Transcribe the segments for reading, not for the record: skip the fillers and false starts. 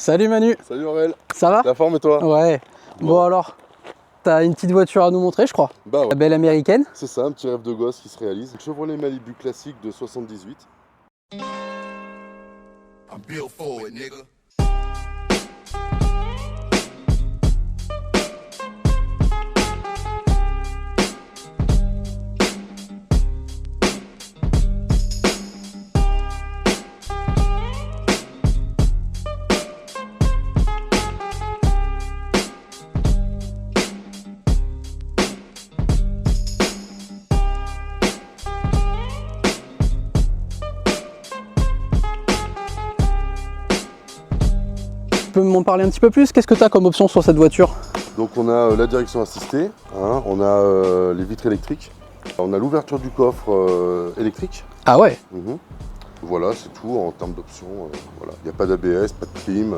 Salut Manu. Salut Aurel. Ça va? La forme et toi? Ouais. Bon alors, t'as une petite voiture à nous montrer je crois. Bah ouais. La belle américaine. C'est ça, un petit rêve de gosse qui se réalise. Une Chevrolet Malibu classique de 78. I'm built for it, nigga. Tu peux m'en parler un petit peu plus? Qu'est-ce que tu as comme option sur cette voiture? Donc on a la direction assistée, hein, on a les vitres électriques, on a l'ouverture du coffre électrique. Ah ouais. Voilà, c'est tout en termes d'options. Voilà. Il n'y a pas d'ABS, pas de clim.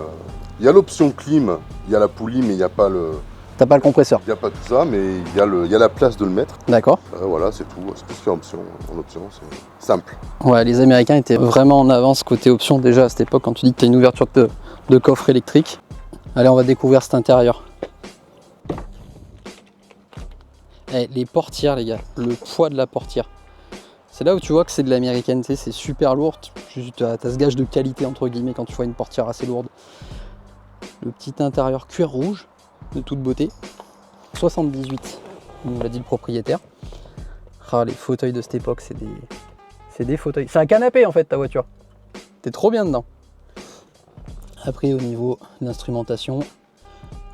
Il y a l'option clim, il y a la poulie, mais il n'y a pas le... T'as pas le compresseur? Il n'y a pas tout ça, mais il y a la place de le mettre. D'accord. Voilà, c'est tout. C'est plus qu'en option. En option, c'est simple. Ouais, les Américains étaient vraiment en avance côté option déjà à cette époque quand tu dis que tu as une ouverture de coffre électrique. Allez, on va découvrir cet intérieur. Eh, les portières, les gars, le poids de la portière. C'est là où tu vois que c'est de l'américaine, tu sais, c'est super lourd. Tu as ce gage de qualité entre guillemets quand tu vois une portière assez lourde. Le petit intérieur cuir rouge, de toute beauté. 78, nous l'a dit le propriétaire. Ah, les fauteuils de cette époque, c'est des fauteuils. C'est un canapé en fait ta voiture. T'es trop bien dedans. Après au niveau de l'instrumentation,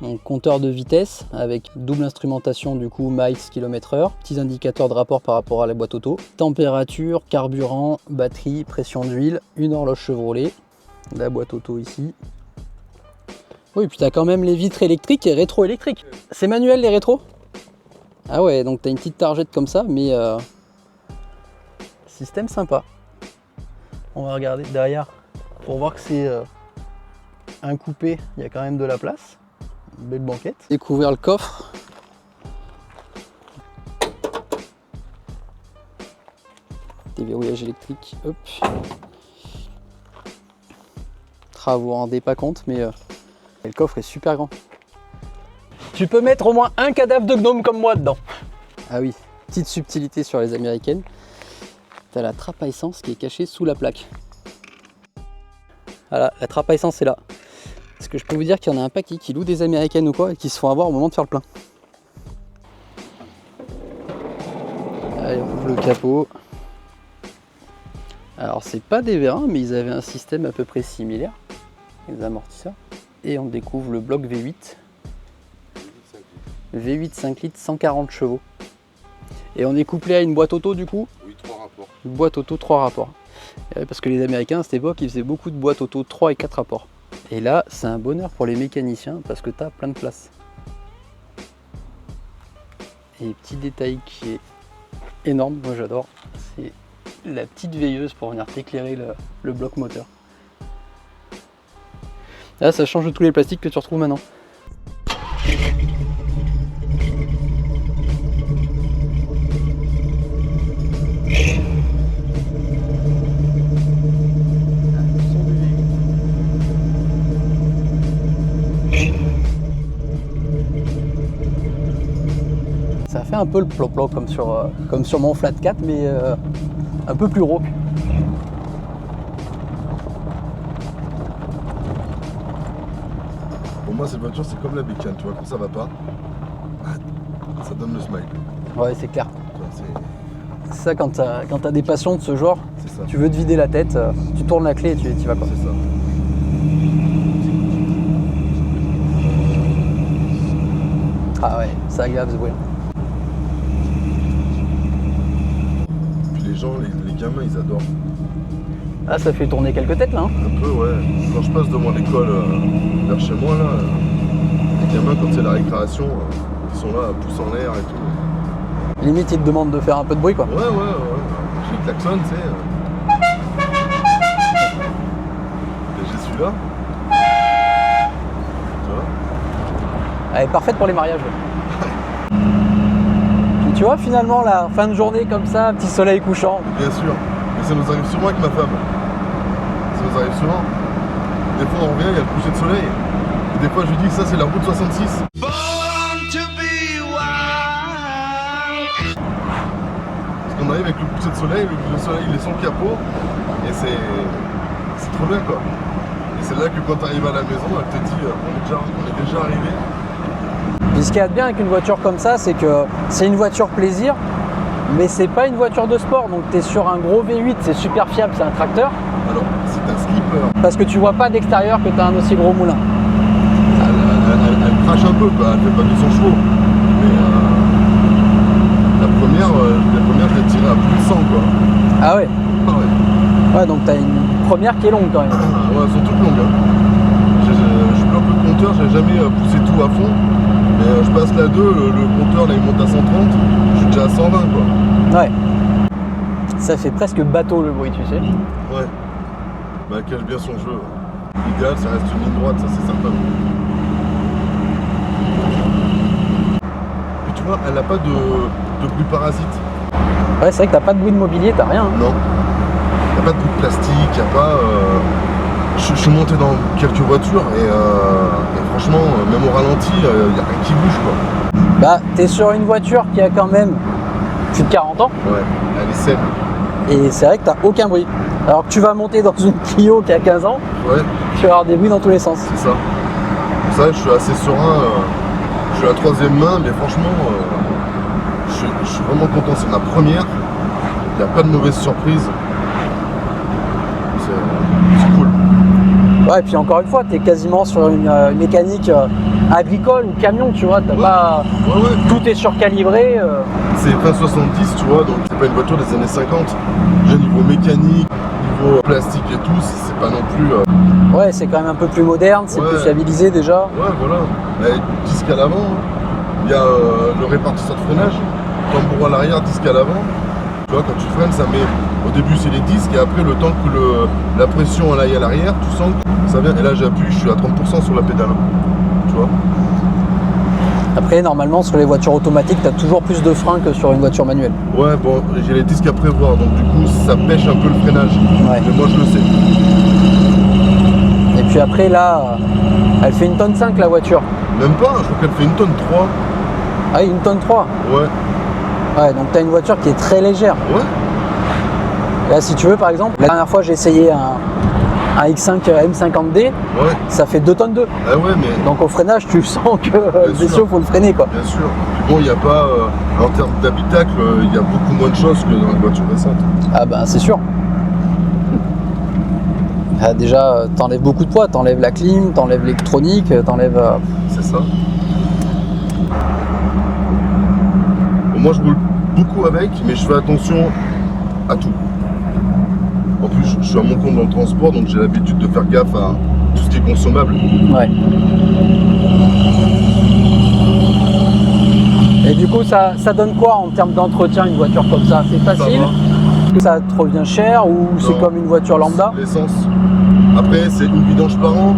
donc compteur de vitesse avec double instrumentation du coup miles km/h, petits indicateurs de rapport par rapport à la boîte auto, température, carburant, batterie, pression d'huile, une horloge Chevrolet, la boîte auto ici. Oui, puis tu as quand même les vitres électriques et rétro-électriques. C'est manuel les rétros? Ah ouais, donc tu as une petite targette comme ça, mais système sympa. On va regarder derrière pour voir que c'est un coupé, il y a quand même de la place. Une belle banquette. Découvrir le coffre. Déverrouillage électrique. Hop. Vous vous rendez pas compte, mais le coffre est super grand. Tu peux mettre au moins un cadavre de gnome comme moi dedans. Ah oui, petite subtilité sur les américaines. T'as la trappe à essence qui est cachée sous la plaque. Voilà, la trappe à essence est là. Parce que je peux vous dire qu'il y en a un paquet qui loue des américaines ou quoi et qui se font avoir au moment de faire le plein. Allez, on ouvre le capot. Alors c'est pas des vérins, mais ils avaient un système à peu près similaire. Les amortisseurs. Et on découvre le bloc V8. V8 5 litres, 140 chevaux. Et on est couplé à une boîte auto du coup? Oui, 3 rapports. Une boîte auto 3 rapports. Parce que les Américains à cette époque ils faisaient beaucoup de boîtes auto 3 et 4 rapports. Et là c'est un bonheur pour les mécaniciens parce que tu as plein de place. Et petit détail qui est énorme, moi j'adore, c'est la petite veilleuse pour venir t'éclairer le bloc moteur. Là ça change de tous les plastiques que tu retrouves maintenant. Ça fait un peu le plop-plop comme sur mon Flat 4 mais un peu plus rauque. Pour moi, cette voiture, c'est comme la bécane, tu vois, quand ça va pas, ça donne le smile. Ouais, c'est clair. C'est ça quand t'as des passions de ce genre, ça. tu veux te vider la tête, tu tournes la clé et tu y vas quoi. C'est ça. Ah ouais, c'est agréable ce bruit. Puis les gens, les gamins, ils adorent. Ah, ça fait tourner quelques têtes là. Hein. Un peu, ouais. Quand je passe devant l'école vers chez moi, là, les gamins, quand c'est la récréation, ils sont là, pouces en l'air et tout. Limite, ils te demandent de faire un peu de bruit quoi. Ouais. J'ai klaxon, tu sais. Et j'ai celui-là. Tu vois? Elle est parfaite pour les mariages. Puis tu vois, finalement, la fin de journée comme ça, petit soleil couchant. Bien sûr. Mais ça nous arrive souvent avec ma femme. Ça nous arrive souvent. Des fois on revient, il y a le coucher de soleil. Et des fois je lui dis que ça c'est la route 66. Parce qu'on arrive avec le coucher de soleil, le soleil il est sans le capot. Et c'est trop bien quoi. Et c'est là que quand tu arrives à la maison, elle te dit on est déjà arrivé. Et ce qu'il y a de bien avec une voiture comme ça, c'est que c'est une voiture plaisir, mais c'est pas une voiture de sport. Donc tu es sur un gros V8, c'est super fiable, c'est un tracteur. Alors, c'est un skipper. Parce que tu vois pas d'extérieur que tu as un aussi gros moulin. Elle crache un peu, quoi. Elle fait pas 200 chevaux. Mais la première, je l'ai tirée à plus de 100 quoi. Ah ouais. Ah ouais. Ouais, donc tu as une première qui est longue quand même. Ouais, elles sont toutes longues. Hein. Je suis plus un peu de compteur, j'ai jamais poussé tout à fond. Mais je passe la 2, le compteur là il monte à 130, je suis déjà à 120 quoi. Ouais. Ça fait presque bateau le bruit, tu sais. Ouais. Bah elle cache bien son jeu. L'idéal ça reste une ligne droite, ça c'est certain. Et tu vois, elle n'a pas de bruit parasite. Ouais, c'est vrai que t'as pas de bruit de mobilier, t'as rien. Hein. Non. Il n'y a pas de bruit de plastique, il n'y a pas... Je suis monté dans quelques voitures et franchement, même au ralenti, il n'y a rien qui bouge quoi. Bah, t'es sur une voiture qui a quand même plus de 40 ans. Ouais, elle est saine. Et c'est vrai que t'as aucun bruit. Alors que tu vas monter dans une Clio qui a 15 ans, Ouais, tu vas avoir des bruits dans tous les sens. c'est ça. Pour ça, je suis assez serein. Je suis à la 3e main, mais franchement, je suis vraiment content. C'est ma première. Il n'y a pas de mauvaise surprise. C'est cool. Ouais, et puis encore une fois, t'es quasiment sur une mécanique agricole ou camion, tu vois. T'as pas... Ouais. Tout est surcalibré. C'est fin 70, tu vois, donc c'est pas une voiture des années 50. Déjà niveau mécanique, niveau plastique et tout, c'est pas non plus... Ouais, c'est quand même un peu plus moderne, c'est Ouais. plus fiabilisé déjà. Ouais, voilà. Avec disque à l'avant, hein. Il y a le répartisseur de freinage, tambour à l'arrière, disque à l'avant. Tu vois, quand tu freines, ça met... Au début, c'est les disques, et après, le temps que la pression elle aille à l'arrière, tu sens que ça vient. Et là, j'appuie, je suis à 30% sur la pédale. Tu vois. Après, normalement, sur les voitures automatiques, t'as toujours plus de freins que sur une voiture manuelle. Ouais, bon, j'ai les disques à prévoir, donc du coup, ça pêche un peu le freinage. Ouais. Mais moi, je le sais. Et puis après, là, elle fait 1,5 tonne la voiture. Même pas, je crois qu'elle fait 1,3 tonne. Ah oui, 1,3 tonne. Ouais. Ouais, donc t'as une voiture qui est très légère. Ouais. Là, si tu veux, par exemple, la dernière fois, j'ai essayé un X5 M50D, Ouais. ça fait 2,2 tonnes. Ah ouais, mais Donc au freinage, tu sens que le sûr. vaisseau, faut le freiner, quoi. bien sûr. Puis bon, il n'y a pas, en termes d'habitacle, il y a beaucoup moins de choses que dans les voitures récentes. Ah bah, c'est sûr. Ah, déjà, t'enlèves beaucoup de poids, t'enlèves la clim, t'enlèves l'électronique, t'enlèves... C'est ça. Bon, moi, je roule beaucoup avec, mais je fais attention à tout. En plus, je suis à mon compte dans le transport, donc j'ai l'habitude de faire gaffe à tout ce qui est consommable. Ouais. Et du coup, ça donne quoi en termes d'entretien, une voiture comme ça? C'est facile? Ça te revient cher ou c'est Non. comme une voiture lambda? L'essence. Après, c'est une vidange par an.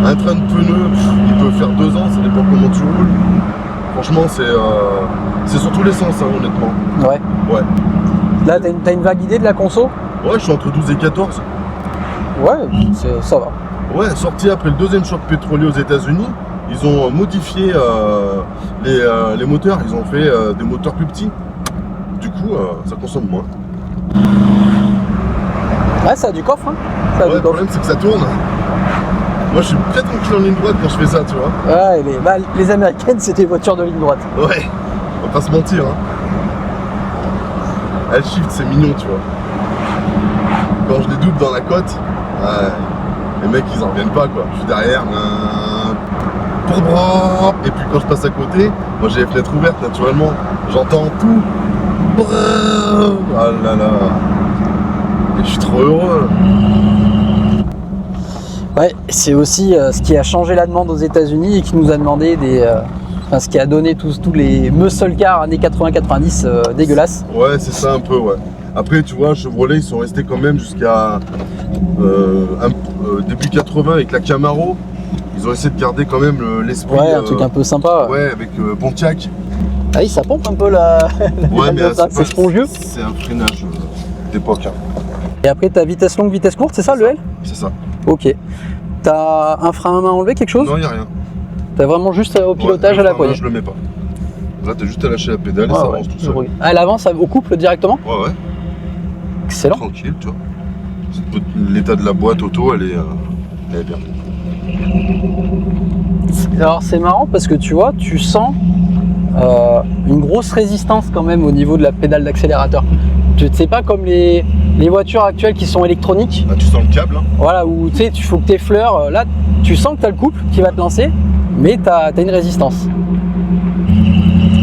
Un train de pneus, il peut faire 2 ans, ça dépend comment tu roules. Franchement, c'est surtout l'essence, hein, honnêtement. Ouais. Ouais. Là, t'as une vague idée de la conso? Ouais, je suis entre 12 et 14. Ouais, ça va. Ouais, sorti après le deuxième choc pétrolier aux États-Unis, ils ont modifié les moteurs. Ils ont fait des moteurs plus petits. Du coup, ça consomme moins. Ouais, ça a du coffre, hein. Ça a Ouais, du le coffre. problème, c'est que ça tourne. Moi, je suis bien tranquille en ligne droite quand je fais ça, tu vois. Ouais, les américaines, c'est des voitures de ligne droite. Ouais, on va pas se mentir. Hein. Elle shift, c'est mignon, tu vois. Quand je les double dans la côte, les mecs, ils en reviennent pas, quoi. Je suis derrière, et puis quand je passe à côté, moi j'ai les fenêtres ouvertes, naturellement. J'entends tout. Ah là là. Et je suis trop heureux. Ouais, c'est aussi ce qui a changé la demande aux États-Unis et qui nous a demandé ce qui a donné tous les muscle cars années 80-90 dégueulasses. Ouais, c'est ça un peu, ouais. Après, tu vois, Chevrolet, ils sont restés quand même jusqu'à début 80 avec la Camaro. Ils ont essayé de garder quand même l'esprit. Ouais, un truc un peu sympa. Ouais, avec Pontiac. Ah oui, ça pompe un peu la Ouais, mais c'est spongieux. C'est un freinage d'époque. Hein. Et après, t'as vitesse longue, vitesse courte, c'est ça le L? C'est ça. Ok. T'as un frein à main enlevé, quelque chose? Non, il n'y a rien. T'as vraiment juste au pilotage à la poignée? Je le mets pas. Là, t'as juste à lâcher la pédale et ça avance tout seul. Ah, elle avance au couple directement? Ouais. Excellent. Tranquille, tu vois. L'état de la boîte auto, elle est bien. Alors c'est marrant parce que tu vois, tu sens une grosse résistance quand même au niveau de la pédale d'accélérateur. Tu sais pas comme les voitures actuelles qui sont électroniques. Ah, tu sens le câble, hein. Voilà, où tu sais, il faut que tu effleures. Là, tu sens que tu as le couple qui va te lancer, mais tu as une résistance.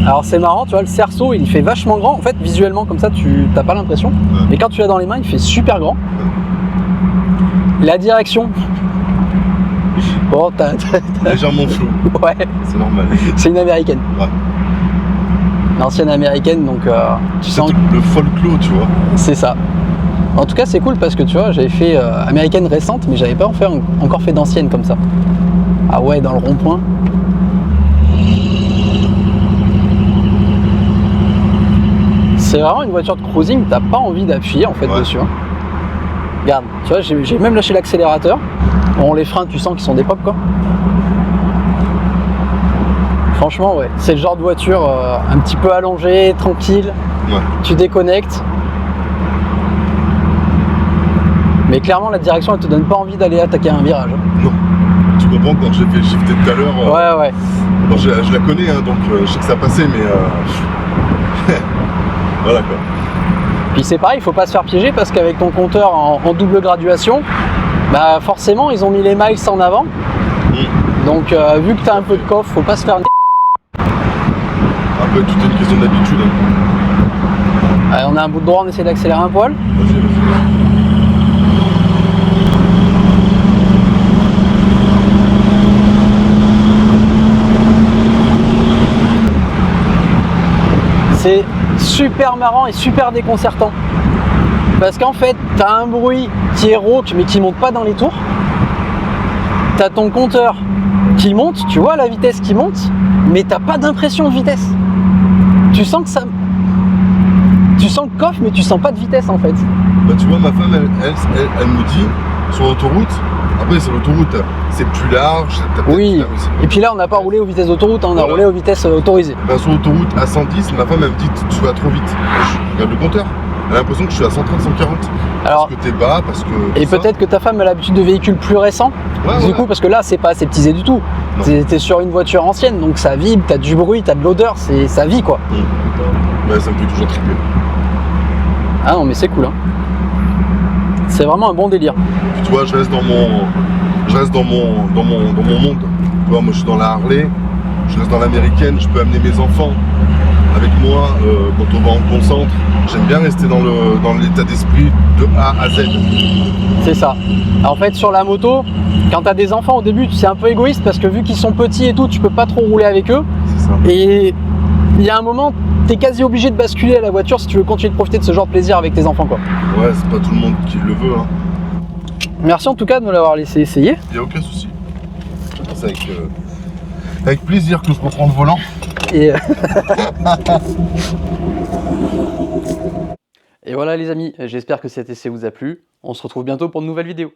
Alors c'est marrant, tu vois, le cerceau il fait vachement grand. En fait, visuellement comme ça, tu n'as pas l'impression. Ouais. Mais quand tu l'as dans les mains, il fait super grand. La direction. Bon, légèrement flou. Ouais. C'est normal. C'est une américaine. Ouais. L'ancienne américaine, donc tu sens le folklore, tu vois. C'est ça. En tout cas, c'est cool parce que tu vois, j'avais fait américaine récente, mais j'avais pas encore fait d'ancienne comme ça. Ah ouais, dans le rond-point. C'est vraiment une voiture de cruising, t'as pas envie d'appuyer en fait dessus. Hein. Regarde, tu vois, j'ai même lâché l'accélérateur. Bon, les freins, tu sens qu'ils sont d'époque quoi. Franchement, ouais, c'est le genre de voiture un petit peu allongée, tranquille. Ouais. Tu déconnectes. Mais clairement, la direction, elle te donne pas envie d'aller attaquer un virage. Non. Tu comprends, quand j'ai fait le shifter tout à l'heure. Ouais. Bon, je la connais, hein, donc je sais que ça passait, mais voilà quoi. Puis c'est pareil, il faut pas se faire piéger parce qu'avec ton compteur en double graduation, bah forcément, ils ont mis les miles en avant. Donc vu que tu as un peu de coffre, faut pas se faire. Après, tout est une question d'habitude. Hein. Allez, on a un bout de droit, on essaie d'accélérer un poil. Vas-y. C'est super marrant et super déconcertant. Parce qu'en fait, tu as un bruit qui est rauque mais qui monte pas dans les tours. Tu as ton compteur qui monte, tu vois la vitesse qui monte, mais t'as pas d'impression de vitesse. Tu sens que ça. Tu sens le coffre, mais tu sens pas de vitesse en fait. Bah tu vois, ma femme, elle me dit, sur l'autoroute, après sur l'autoroute, c'est plus large. Oui, et puis là on n'a pas roulé aux vitesses d'autoroute, hein, on a roulé aux vitesses autorisées. Bah, sur l'autoroute à 110, ma femme elle me dit, tu vas trop vite. Je regarde le compteur, elle a l'impression que je suis à 130, 140. Alors, parce que t'es bas, parce que... Et peut-être que ta femme a l'habitude de véhicules plus récents. Du coup, parce que là c'est pas aseptisé du tout. T'es sur une voiture ancienne, donc ça vibre, t'as du bruit, t'as de l'odeur, ça vit quoi. Ouais, ça me fait toujours triper. Ah non mais c'est cool hein. C'est vraiment un bon délire. Puis, tu vois, je reste dans mon monde. Tu vois, moi je suis dans la Harley, je reste dans l'américaine, je peux amener mes enfants avec moi quand on va en concentre. J'aime bien rester dans l'état d'esprit de A à Z. C'est ça. En fait sur la moto, quand tu as des enfants au début, c'est un peu égoïste parce que vu qu'ils sont petits et tout, tu peux pas trop rouler avec eux. C'est ça. Et il y a un moment, tu es quasi obligé de basculer à la voiture si tu veux continuer de profiter de ce genre de plaisir avec tes enfants quoi. Ouais, c'est pas tout le monde qui le veut hein. Merci en tout cas de me l'avoir laissé essayer. Il n'y a aucun souci. C'est avec plaisir que je reprends le volant. Et, et voilà les amis, j'espère que cet essai vous a plu. On se retrouve bientôt pour de nouvelles vidéos.